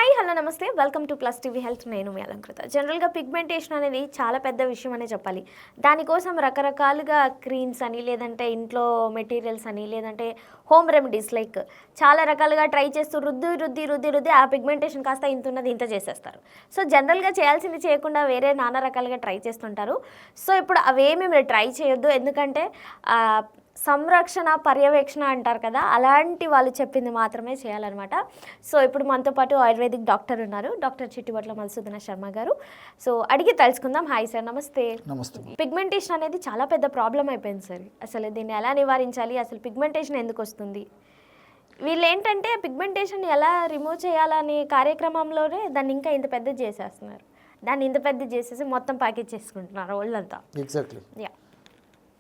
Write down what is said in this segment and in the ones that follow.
Hi hello నమస్తే welcome to plus TV health. నేను మీ అలంకృత. జనరల్గా పిగ్మెంటేషన్ అనేది చాలా పెద్ద విషయం అనే చెప్పాలి. దానికోసం రకరకాలుగా క్రీమ్స్ అని, లేదంటే ఇంట్లో మెటీరియల్స్ అని, లేదంటే హోమ్ రెమెడీస్ లైక్ చాలా రకాలుగా ట్రై చేస్తూ రుద్ది ఆ పిగ్మెంటేషన్ కాస్త ఇంత ఉన్నది ఇంత చేసేస్తారు. సో జనరల్గా చేయాల్సింది చేయకుండా వేరే నానా రకాలుగా ట్రై చేస్తుంటారు. సో ఇప్పుడు అవేమీ మీరు ట్రై చేయొద్దు. ఎందుకంటే సంరక్షణ పర్యవేక్షణ అంటారు కదా, అలాంటి వాళ్ళు చెప్పింది మాత్రమే చేయాలన్నమాట. సో ఇప్పుడు మనతో పాటు ఆయుర్వేదిక్ డాక్టర్ ఉన్నారు, డాక్టర్ చిట్టిబొట్ల మధుసూదన శర్మ గారు. సో అడిగి తెలుసుకుందాం. హాయ్ సార్, నమస్తే. నమస్తే. పిగ్మెంటేషన్ అనేది చాలా పెద్ద ప్రాబ్లం అయిపోయింది సార్. అసలు దీన్ని ఎలా నివారించాలి, అసలు పిగ్మెంటేషన్ ఎందుకు వస్తుంది, వీళ్ళు ఏంటంటే పిగ్మెంటేషన్ ఎలా రిమూవ్ చేయాలనే కార్యక్రమంలోనే దాన్ని ఇంకా ఇంత పెద్ద చేసేస్తున్నారు. దాన్ని ఇంత పెద్ద చేసేసి మొత్తం ప్యాకేజ్ చేసుకుంటున్నారు వాళ్ళంతా. ఎగ్జాక్ట్లీ.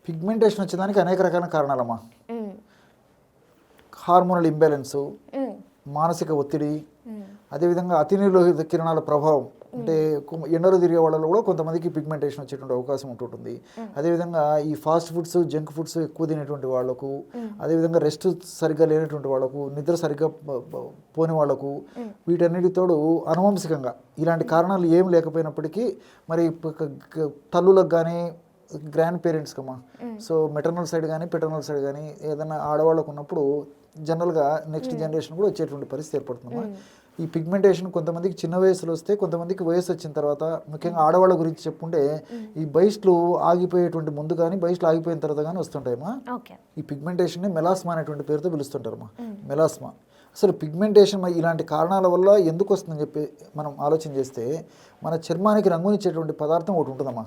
పిగ్మెంటేషన్ వచ్చేదానికి అనేక రకాల కారణాలమ్మా. హార్మోనల్ ఇంబ్యాలెన్సు, మానసిక ఒత్తిడి, అదేవిధంగా అతినీలోహిత కిరణాల ప్రభావం. అంటే ఎండలో తిరిగే వాళ్ళలో కూడా కొంతమందికి పిగ్మెంటేషన్ వచ్చేటువంటి అవకాశం ఉంటుంటుంది. అదేవిధంగా ఈ ఫాస్ట్ ఫుడ్స్, జంక్ ఫుడ్స్ ఎక్కువ తినేటువంటి వాళ్ళకు, అదేవిధంగా రెస్ట్ సరిగ్గా లేనటువంటి వాళ్ళకు, నిద్ర సరిగ్గా పోని వాళ్ళకు, వీటన్నిటితోడు అనువంశికంగా ఇలాంటి కారణాలు ఏం లేకపోయినప్పటికీ మరి తల్లులకు కానీ గ్రాండ్ పేరెంట్స్కమ్మా, సో మెటర్నల్ సైడ్ కానీ పెటర్నల్ సైడ్ కానీ ఏదైనా ఆడవాళ్ళకు ఉన్నప్పుడు జనరల్గా నెక్స్ట్ జనరేషన్ కూడా వచ్చేటువంటి పరిస్థితి ఏర్పడుతుందమ్మా. ఈ పిగ్మెంటేషన్ కొంతమందికి చిన్న వయసులో వస్తే, కొంతమందికి వయసు వచ్చిన తర్వాత, ముఖ్యంగా ఆడవాళ్ళ గురించి చెప్పుకుంటే ఈ బయస్లు ఆగిపోయేటువంటి ముందు కానీ బయస్లు ఆగిపోయిన తర్వాత కానీ వస్తుంటాయమ్మా. ఈ పిగ్మెంటేషన్ని మెలాస్మా అనేటువంటి పేరుతో పిలుస్తుంటారమ్మా. మెలాస్మా. అసలు పిగ్మెంటేషన్ ఇలాంటి కారణాల వల్ల ఎందుకు వస్తుందని చెప్పి మనం ఆలోచన చేస్తే, మన చర్మానికి రంగునిచ్చేటువంటి పదార్థం ఒకటి ఉంటుందమ్మా.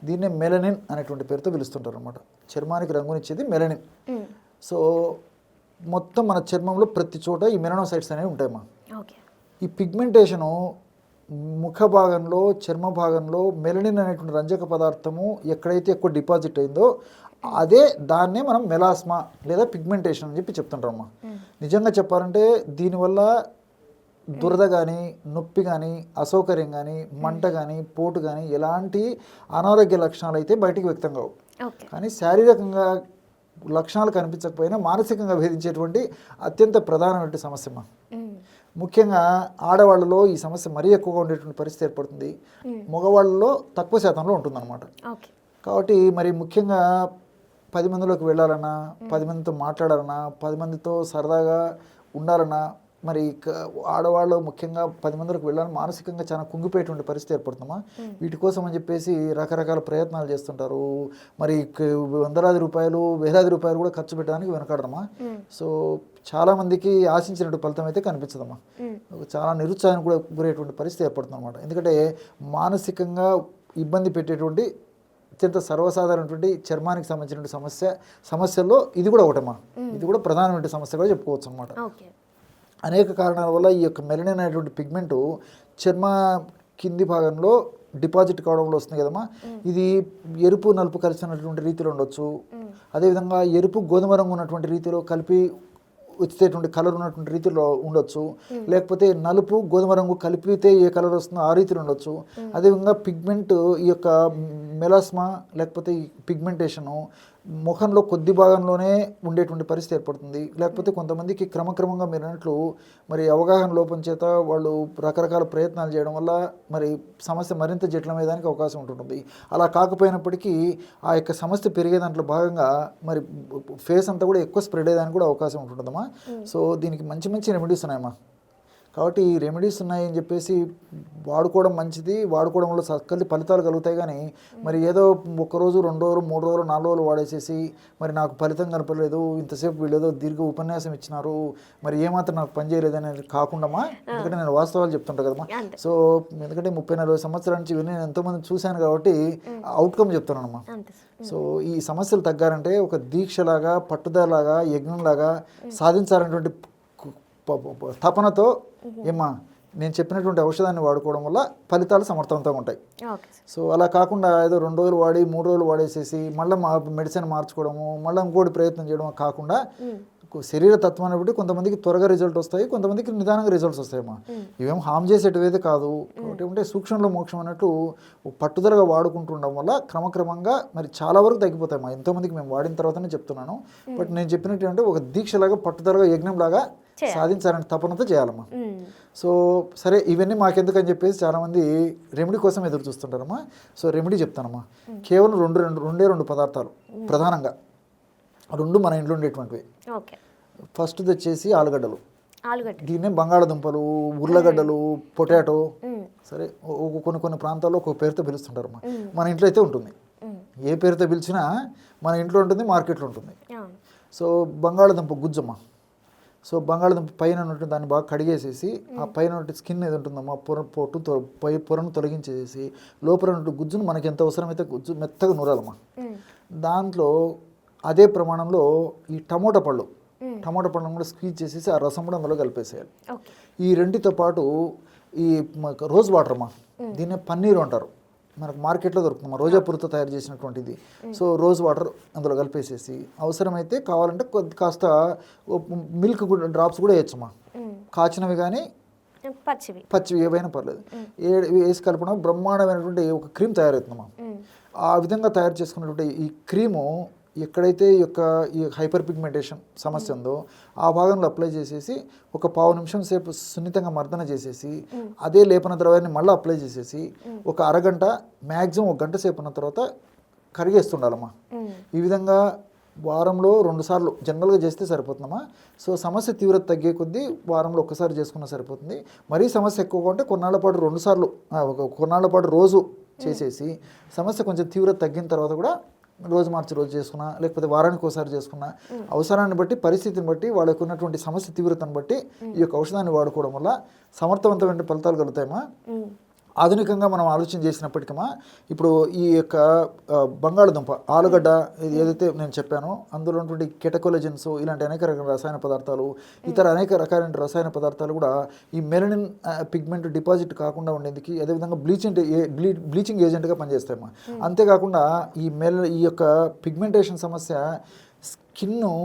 దీన్నే మెలనిన్ అనేటువంటి పేరుతో పిలుస్తుంటారు అనమాట. చర్మానికి రంగునిచ్చేది మెలనిన్. సో మొత్తం మన చర్మంలో ప్రతి చోట ఈ మెలనోసైట్స్ అనేవి ఉంటాయమ్మా. ఈ పిగ్మెంటేషను ముఖ భాగంలో, చర్మ భాగంలో మెలనిన్ అనేటువంటి రంజక పదార్థము ఎక్కడైతే ఎక్కువ డిపాజిట్ అయిందో దాన్నే మనం మెలాస్మా లేదా పిగ్మెంటేషన్ అని చెప్పి చెప్తుంటామమ్మా. నిజంగా చెప్పాలంటే దీనివల్ల దురద కానీ, నొప్పి కానీ, అసౌకర్యం కానీ, మంట కానీ, పోటు కానీ ఎలాంటి అనారోగ్య లక్షణాలు అయితే బయటికి వ్యక్తం కావు. కానీ శారీరకంగా లక్షణాలు కనిపించకపోయినా మానసికంగా వేధించేటువంటి అత్యంత ప్రధానమైన సమస్యమ్మా. ముఖ్యంగా ఆడవాళ్ళలో ఈ సమస్య మరీ ఎక్కువగా ఉండేటువంటి పరిస్థితి ఏర్పడుతుంది. మగవాళ్ళలో తక్కువ శాతంలో ఉంటుందన్నమాట. కాబట్టి మరి ముఖ్యంగా 10 మందిలోకి వెళ్ళాలన్నా, 10 మందితో మాట్లాడాలన్నా, 10 మందితో సరదాగా ఉండాలన్నా, మరి ఆడవాళ్ళు ముఖ్యంగా 10 మందిలోకి వెళ్ళాలని మానసికంగా చాలా కుంగిపోయేటువంటి పరిస్థితి ఏర్పడుతుందమ్మా. వీటి కోసం అని చెప్పేసి రకరకాల ప్రయత్నాలు చేస్తుంటారు. మరి వందలాది రూపాయలు, వేలాది రూపాయలు కూడా ఖర్చు పెట్టడానికి వెనకాడదమ్మా. సో చాలామందికి ఆశించినట్టు ఫలితం అయితే కనిపించదమ్మా. చాలా నిరుత్సాహానికి కూడా గురయ్యేటువంటి పరిస్థితి ఏర్పడుతుంది అనమాట. ఎందుకంటే మానసికంగా ఇబ్బంది పెట్టేటువంటి అత్యంత సర్వసాధారణటువంటి చర్మానికి సంబంధించిన సమస్యల్లో ఇది కూడా ఒకటమ్మా. ఇది కూడా ప్రధానమైన సమస్య కూడా చెప్పుకోవచ్చు అనమాట. అనేక కారణాల వల్ల ఈ యొక్క మెలనిన్ అనేటువంటి పిగ్మెంటు చర్మ కింది భాగంలో డిపాజిట్ కావడంలో వస్తుంది కదమ్మా. ఇది ఎరుపు నలుపు కలిసినటువంటి రీతిలో ఉండొచ్చు. అదేవిధంగా ఎరుపు గోధుమ రంగు ఉన్నటువంటి రీతిలో కలిపి వచ్చేటువంటి కలర్ ఉన్నటువంటి రీతిలో ఉండొచ్చు. లేకపోతే నలుపు గోధుమ రంగు కలిపితే ఏ కలర్ వస్తుందో ఆ రీతిలో ఉండొచ్చు. అదేవిధంగా పిగ్మెంట్ ఈ యొక్క మెలాస్మా లేకపోతే ఈ పిగ్మెంటేషను ముఖంలో కొద్ది భాగంలోనే ఉండేటువంటి పరిస్థితి ఏర్పడుతుంది. లేకపోతే కొంతమందికి క్రమక్రమంగా మీరు అన్నట్లు మరి అవగాహన లోపం చేత వాళ్ళు రకరకాల ప్రయత్నాలు చేయడం వల్ల మరి సమస్య మరింత జటిలమయ్యేదానికి అవకాశం ఉంటుంటుంది. అలా కాకపోయినప్పటికీ ఆ యొక్క సమస్య పెరిగే దాంట్లో భాగంగా మరి ఫేస్ అంతా కూడా ఎక్కువ స్ప్రెడ్ అయ్యేదానికి కూడా అవకాశం ఉంటుందమ్మా. సో దీనికి మంచి మంచి రెమెడీస్ ఉన్నాయమ్మా. కాబట్టి ఈ రెమెడీస్ ఉన్నాయని చెప్పేసి వాడుకోవడం మంచిది. వాడుకోవడంలో సక్కలి ఫలితాలు కలుగుతాయి. కానీ మరి ఏదో 1 రోజు, 2 రోజులు, 3 రోజులు, 4 రోజులు వాడేసేసి మరి నాకు ఫలితం కనపడలేదు, ఇంతసేపు వీళ్ళు ఏదో దీర్ఘ ఉపన్యాసం ఇచ్చినారు, మరి ఏమాత్రం నాకు పని చేయలేదు అనేది కాకుండామా. ఎందుకంటే నేను వాస్తవాలు చెప్తుంటా కదమ్మా. సో ఎందుకంటే 30-40 సంవత్సరాల నుంచి నేను ఎంతోమంది చూశాను కాబట్టి అవుట్కమ్ చెప్తున్నానమ్మా. సో ఈ సమస్యలు తగ్గారంటే ఒక దీక్షలాగా, పట్టుదలలాగా, యజ్ఞంలాగా సాధించాలనేటువంటి తపనతో ఏమా నేను చెప్పినటువంటి ఔషధాన్ని వాడుకోవడం వల్ల ఫలితాలు సమర్థవంతంగా ఉంటాయి. సో అలా కాకుండా ఏదో 2 రోజులు వాడి 3 రోజులు వాడేసేసి మళ్ళీ మెడిసిన్ మార్చుకోవడము, మళ్ళీ ఇంకోటి ప్రయత్నం చేయడం కాకుండా శరీర తత్వాన్ని బట్టి కొంతమందికి త్వరగా రిజల్ట్ వస్తాయి, కొంతమందికి నిదానంగా రిజల్ట్స్ వస్తాయమ్మా. ఇవేం హామ్ చేసేటివైతే కాదు. కాబట్టి అంటే సూక్ష్మంలో మోక్షం అన్నట్టు పట్టుదలగా వాడుకుంటుండడం వల్ల క్రమక్రమంగా మరి చాలా వరకు తగ్గిపోతాయమ్మా. ఎంతోమందికి మేము వాడిన తర్వాతనే చెప్తున్నాను. బట్ నేను చెప్పినట్టు అంటే ఒక దీక్షలాగా, పట్టుదలగా, యజ్ఞంలాగా సాధించాలని తపనతో చేయాలమ్మా. సో సరే ఇవన్నీ మాకెందుకు అని చెప్పేసి చాలామంది రెమెడీ కోసం ఎదురు చూస్తుంటారమ్మా. సో రెమెడీ చెప్తానమ్మా. కేవలం రెండు పదార్థాలు ప్రధానంగా, రెండు మన ఇంట్లో ఉండేటువంటివి. ఓకే. ఫస్ట్ది వచ్చేసి ఆలుగడ్డలు. దీన్నే బంగాళదుంపలు, ఉర్లగడ్డలు, పొటాటో, సరే కొన్ని ప్రాంతాల్లో ఒక పేరుతో పిలుస్తుంటారమ్మా. మన ఇంట్లో అయితే ఉంటుంది. ఏ పేరుతో పిలిచినా మన ఇంట్లో ఉంటుంది, మార్కెట్లో ఉంటుంది. సో బంగాళదుంప గుజ్జమ్మా. సో బంగాళదుంప పైన ఉన్నట్టు దాన్ని బాగా కడిగేసేసి ఆ పైన ఉన్నట్టు స్కిన్ ఏది ఉంటుందమ్మా పొరను తొలగించేసి లోపల ఉన్నట్టు గుజ్జును మనకి ఎంత అవసరమైతే గుజ్జు మెత్తగా నూరాలమ్మా. దాంట్లో అదే ప్రమాణంలో ఈ టమోటా పళ్ళను కూడా స్క్వీజ్ చేసేసి ఆ రసం కూడా అందులో కలిపేసేయాలి. ఈ రెండితో పాటు ఈ రోజ్ వాటర్ అమ్మా, దీన్నే పన్నీరు అంటారు, మనకు మార్కెట్లో దొరుకుతుందమ్మా, రోజాపూర్తో తయారు చేసినటువంటిది. సో రోజ్ వాటర్ అందులో కలిపేసేసి అవసరమైతే కావాలంటే కాస్త మిల్క్ కూడా డ్రాప్స్ కూడా వేయచ్చమ్మా. కాచినవి కానీ పచ్చివి ఏవైనా పర్లేదు, వేసి కలపడం బ్రహ్మాండమైనటువంటి ఒక క్రీమ్ తయారవుతుందమ్మా. ఆ విధంగా తయారు చేసుకున్నటువంటి ఈ క్రీము ఎక్కడైతే ఈ హైపర్ పిగ్మెంటేషన్ సమస్య ఉందో ఆ భాగంలో అప్లై చేసేసి ఒక 15 నిమిషం సేపు సున్నితంగా మర్దన చేసేసి అదే లేపన ద్రవ్యాన్ని మళ్ళీ అప్లై చేసేసి ఒక అరగంట మ్యాక్సిమం 1 గంట సేపు ఉన్న తర్వాత కరిగేస్తుండాలమ్మా. ఈ విధంగా వారంలో 2 సార్లు జనరల్గా చేస్తే సరిపోతుందమ్మా. సో సమస్య తీవ్రత తగ్గే కొద్దీ వారంలో ఒక్కసారి చేసుకున్నా సరిపోతుంది. మరీ సమస్య ఎక్కువగా ఉంటే కొన్నాళ్ళ పాటు రోజు చేసేసి సమస్య కొంచెం తీవ్రత తగ్గిన తర్వాత కూడా రోజు మార్చి రోజు చేసుకున్నా, లేకపోతే వారానికి ఒకసారి చేసుకున్నా, అవసరాన్ని బట్టి పరిస్థితిని బట్టి వాళ్ళకు ఉన్నటువంటి సమస్య తీవ్రతను బట్టి ఈ యొక్క ఔషధాన్ని వాడుకోవడం వల్ల సమర్థవంతమైన ఫలితాలు కలుగుతాయమ్మా. ఆధునికంగా మనం ఆలోచన చేసినప్పటికమ్మా ఇప్పుడు ఈ యొక్క బంగాళదుంప, ఆలుగడ్డ ఏదైతే నేను చెప్పానో అందులో ఉన్నటువంటి కెటకోలజన్స్ ఇలాంటి అనేక రకాల రసాయన పదార్థాలు, ఇతర అనేక రకాలైన రసాయన పదార్థాలు కూడా ఈ మెలనిన్ పిగ్మెంట్ డిపాజిట్ కాకుండా ఉండేందుకు అదేవిధంగా బ్లీచింగ్ ఏజెంట్గా పనిచేస్తాయమ్మా. అంతేకాకుండా ఈ యొక్క పిగ్మెంటేషన్ సమస్య స్కిన్ను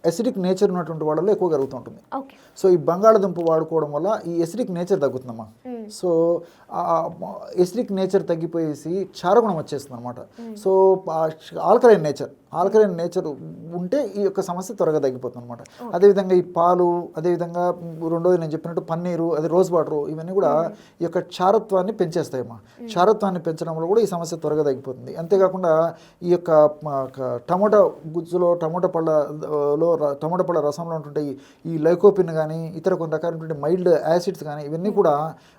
ఎసిడిక్ నేచర్ ఉన్నటువంటి వాళ్ళలో ఎక్కువ జరుగుతుంటుంది. సో ఈ బంగాళదుంప వాడుకోవడం వల్ల ఈ ఎసిడిక్ నేచర్ తగ్గుతుందమ్మా. సో ఎసిడిక్ నేచర్ తగ్గిపోయేసి క్షారగుణం వచ్చేస్తుంది అనమాట. సో ఆల్కలైన్ నేచర్ ఉంటే ఈ యొక్క సమస్య త్వరగా తగ్గిపోతుంది అనమాట. అదేవిధంగా ఈ పాలు, అదేవిధంగా రెండోది నేను చెప్పినట్టు పన్నీరు, అదే రోజ్ వాటర్, ఇవన్నీ కూడా ఈ యొక్క క్షారత్వాన్ని పెంచేస్తాయమ్మా. క్షారత్వాన్ని పెంచడం వల్ల కూడా ఈ సమస్య త్వరగా తగ్గిపోతుంది. అంతేకాకుండా ఈ యొక్క టమోటా గుజ్జులో టమోటా పళ్ళ రసంలో ఉంటుంటే ఈ లైకోపిన్ కానీ ఇతర కొన్ని రకాలైనటువంటి మైల్డ్ యాసిడ్స్ కానీ ఇవన్నీ కూడా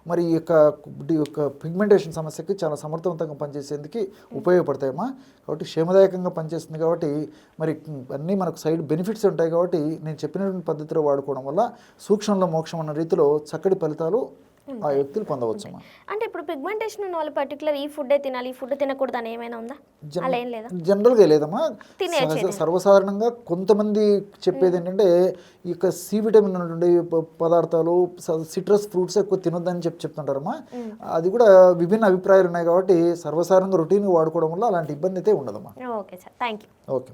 మరి ఈ యొక్క పిగ్మెంటేషన్ సమస్యకి చాలా సమర్థవంతంగా పనిచేసేందుకు ఉపయోగపడతాయమ్మా. కాబట్టి క్షేమదాయకంగా పనిచేస్తుంది కాబట్టి మరి అన్నీ మనకు సైడ్ బెనిఫిట్స్ ఉంటాయి. కాబట్టి నేను చెప్పినటువంటి పద్ధతిలో వాడుకోవడం వల్ల సూక్ష్మంలో మోక్షం అన్న రీతిలో చక్కటి ఫలితాలు ఆ వ్యక్తులు పొందవచ్చమ్మా. అంటే ఇప్పుడు పిగ్మెంటేషన్ ఉన్న వాళ్ళు పర్టికులర్ ఈ ఫుడ్ తినాలి, ఈ ఫుడ్ తినకూడదు అని ఏమైనా ఉందా? అలా ఏం లేదా? జనరల్గా లేదమ్మా. సర్వసాధారణంగా కొంతమంది చెప్పేది ఏంటంటే ఈ యొక్క సి విటమిన్ ఉన్నటువంటి పదార్థాలు, సిట్రస్ ఫ్రూట్స్ ఎక్కువ తినొద్దని చెప్తుంటారమ్మా. అది కూడా విభిన్న అభిప్రాయాలు ఉన్నాయి కాబట్టి సర్వసాధారణంగా రొటీన్గా వాడుకోవడం వల్ల అలాంటి ఇబ్బంది అయితే ఉండదమ్మా. Okay sir, thank you. Okay.